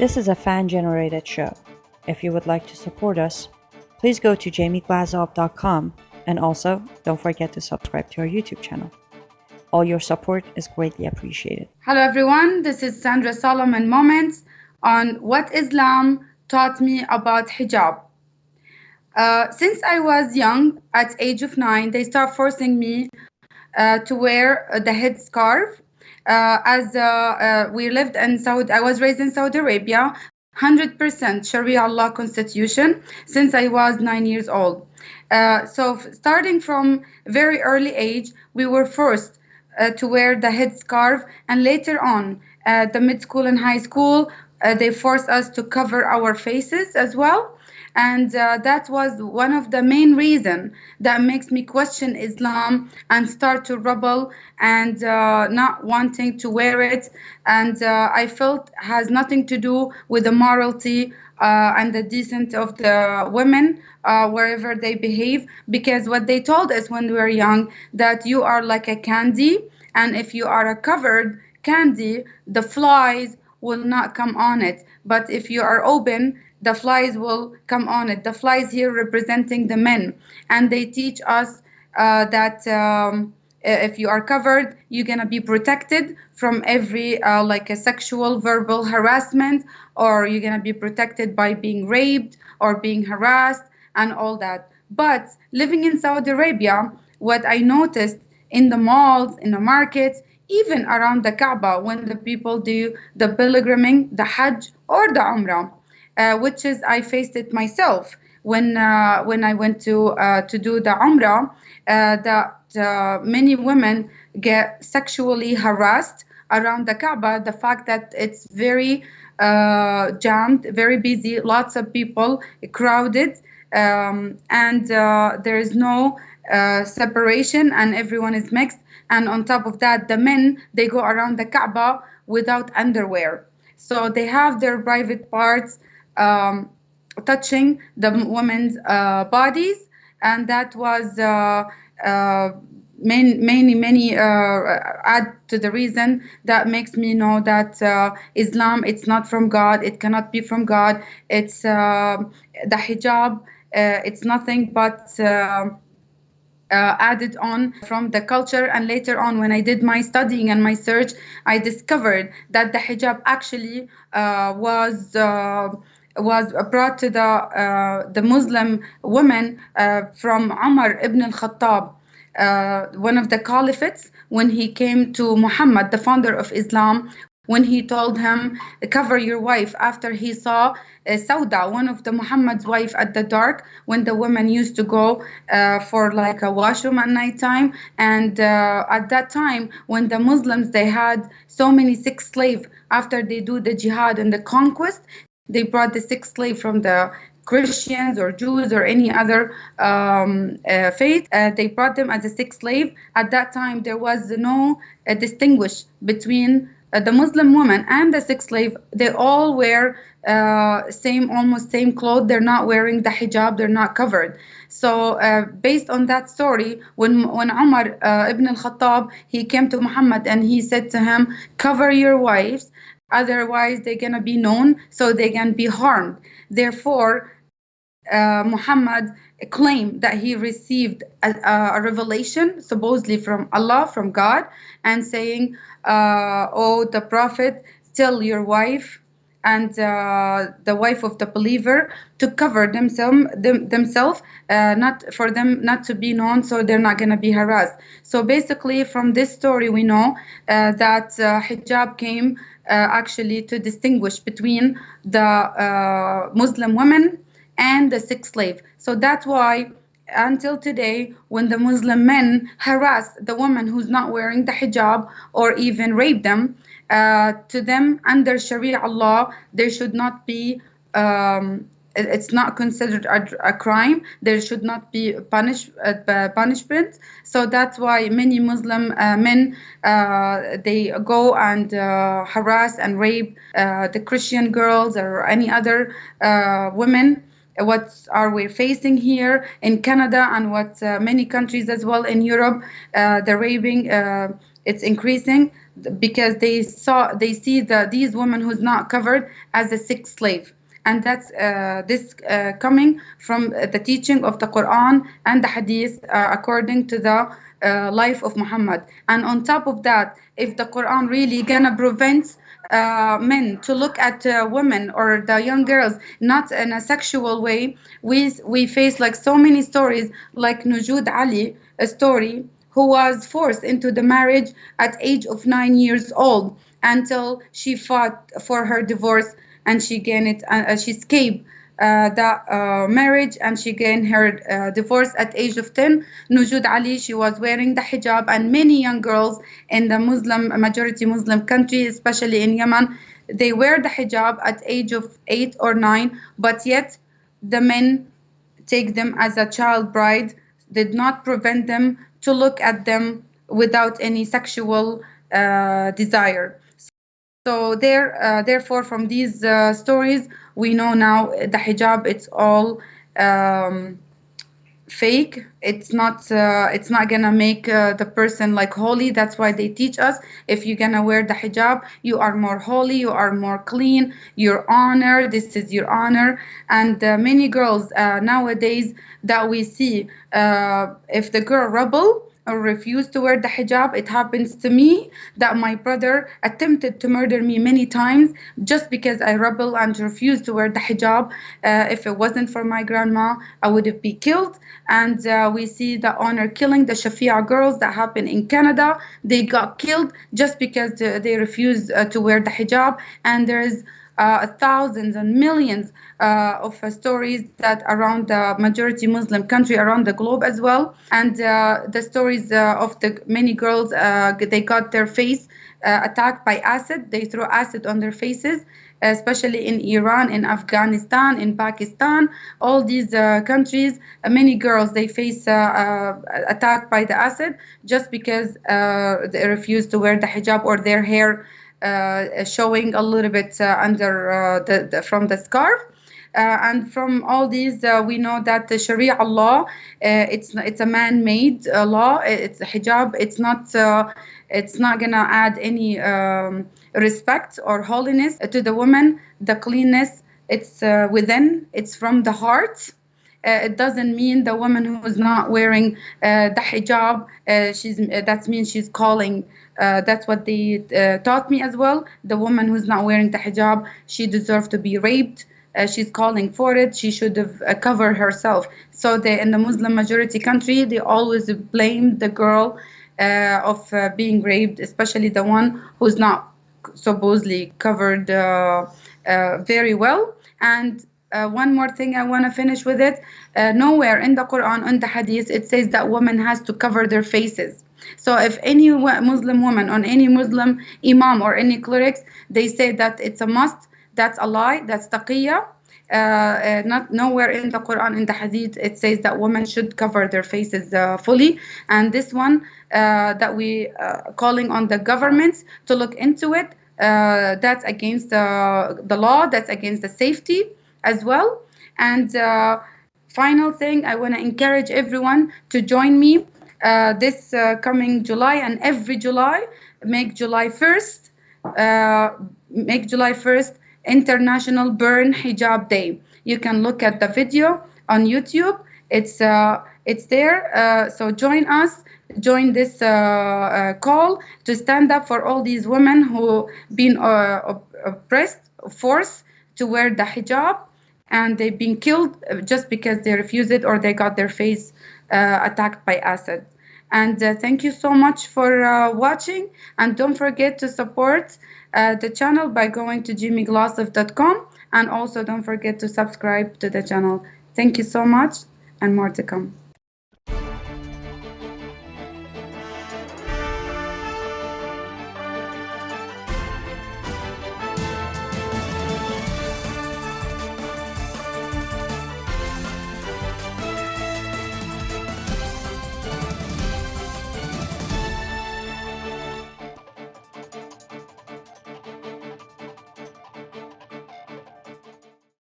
This is a fan-generated show. If you would like to support us, please go to jamieglazov.com, and also don't forget to subscribe to our YouTube channel. All your support is greatly appreciated. Hello everyone, this is Sandra Solomon Moments on what Islam taught me about hijab. Since I was young, at age of 9, they start forcing me to wear the headscarf. We lived in I was raised in Saudi Arabia, 100% Sharia law constitution since I was 9 years old. So starting from very early age, we were forced to wear the headscarf, and later on, the mid school and high school, they forced us to cover our faces as well. And that was one of the main reasons that makes me question Islam and start to rebel and not wanting to wear it. And I felt has nothing to do with the morality and the decent of the women wherever they behave, because what they told us when we were young, that you are like a candy, and if you are a covered candy, the flies will not come on it. But if you are open, the flies will come on it. The flies here representing the men. And they teach us that if you are covered, you're going to be protected from every like a sexual verbal harassment, or you're going to be protected by being raped or being harassed and all that. But living in Saudi Arabia, what I noticed in the malls, in the markets, even around the Kaaba, when the people do the pilgriming, the Hajj or the Umrah, which is I faced it myself when I went to do the Umrah, that many women get sexually harassed around the Kaaba. The fact that it's very jammed, very busy, lots of people, crowded, and there is no separation, and everyone is mixed. And on top of that, the men, they go around the Kaaba without underwear. So they have their private parts touching the women's bodies, and that was many add to the reason that makes me know that Islam, it's not from God, it cannot be from God. It's the hijab, it's nothing but added on from the culture. And later on, when I did my studying and my search, I discovered that the hijab actually was brought to the Muslim women from Umar ibn al-Khattab, one of the caliphates, when he came to Muhammad, the founder of Islam, when he told him, cover your wife, after he saw Sauda, one of the Muhammad's wife, at the dark, when the women used to go for like a washroom at night time. And at that time, when the Muslims, they had so many sick slaves, after they do the jihad and the conquest, they brought the sick slave from the Christians or Jews or any other faith. They brought them as a sick slave. At that time, there was no distinguish between the Muslim woman and the sick slave. They all wear almost same clothes. They're not wearing the hijab. They're not covered. So based on that story, when Umar ibn al-Khattab, he came to Muhammad and he said to him, cover your wives, otherwise they're going to be known, so they can be harmed. Therefore, Muhammad claimed that he received a revelation, supposedly from Allah, from God, and saying, oh, the Prophet, tell your wife and the wife of the believer to cover themselves, not for them not to be known, so they're not going to be harassed. So basically, from this story, we know that hijab came actually to distinguish between the Muslim women and the sick slave. So that's why until today, when the Muslim men harass the woman who's not wearing the hijab or even rape them, to them under Sharia law, there should not be, it's not considered a crime. There should not be punishment. So that's why many Muslim men, they go and harass and rape the Christian girls or any other women what are we facing here in Canada, and what many countries as well in Europe, the raping, it's increasing because they see these women who's not covered as a sex slave. And that's this coming from the teaching of the Quran and the Hadith, according to the life of Muhammad. And on top of that, if the Quran really gonna prevent men to look at women or the young girls not in a sexual way, we face like so many stories, like Nujud Ali, a story, who was forced into the marriage at age of 9 years old until she fought for her divorce, and she gained it. She escaped the marriage, and she gained her divorce at age of 10. Nujud Ali, she was wearing the hijab, and many young girls in the majority Muslim country, especially in Yemen, they wear the hijab at age of 8 or 9, but yet the men take them as a child bride, did not prevent them to look at them without any sexual desire. So therefore, from these stories, we know now the hijab, it's all um, fake. It's not gonna make the person like holy. That's why they teach us, if you're gonna wear the hijab, you are more holy, you are more clean, your honor, this is your honor. And many girls nowadays that we see, if the girl rebel or refuse to wear the hijab, it happens to me that my brother attempted to murder me many times just because I rebel and refused to wear the hijab. If it wasn't for my grandma, I would have been killed. And we see the honor killing, the Shafia girls that happen in Canada. They got killed just because they refused to wear the hijab. And there's thousands and millions of stories that around the majority Muslim country around the globe as well. And the stories of the many girls, they got their face attacked by acid. They threw acid on their faces, especially in Iran, in Afghanistan, in Pakistan, all these countries. Many girls, they face attacked by the acid just because they refuse to wear the hijab, or their hair showing a little bit under from the scarf. And from all these, we know that the Sharia law, it's a man-made law. It's a hijab. It's not gonna add any respect or holiness to the woman. The cleanness, it's within. It's from the heart. It doesn't mean the woman who's not wearing the hijab, that means she's calling. That's what they taught me as well. The woman who's not wearing the hijab, she deserves to be raped. She's calling for it. She should have covered herself. So in the Muslim majority country, they always blame the girl of being raped, especially the one who's not supposedly covered very well. And one more thing I want to finish with it. Nowhere in the Quran, in the Hadith, it says that women has to cover their faces. So if any Muslim woman or any Muslim imam or any clerics, they say that it's a must, that's a lie, that's taqiyya. Not nowhere in the Quran, in the Hadith, it says that women should cover their faces fully. And this one that we calling on the governments to look into it, that's against the law, that's against the safety as well. And final thing, I want to encourage everyone to join me this coming July, and every July, make July 1st, International Burn Hijab Day. You can look at the video on YouTube. It's there. So join us. Join this call to stand up for all these women who been oppressed, forced to wear the hijab, and they've been killed just because they refused it, or they got their face attacked by acid. And thank you so much for watching. And don't forget to support the channel by going to jimmyglazov.com. And also don't forget to subscribe to the channel. Thank you so much, and more to come.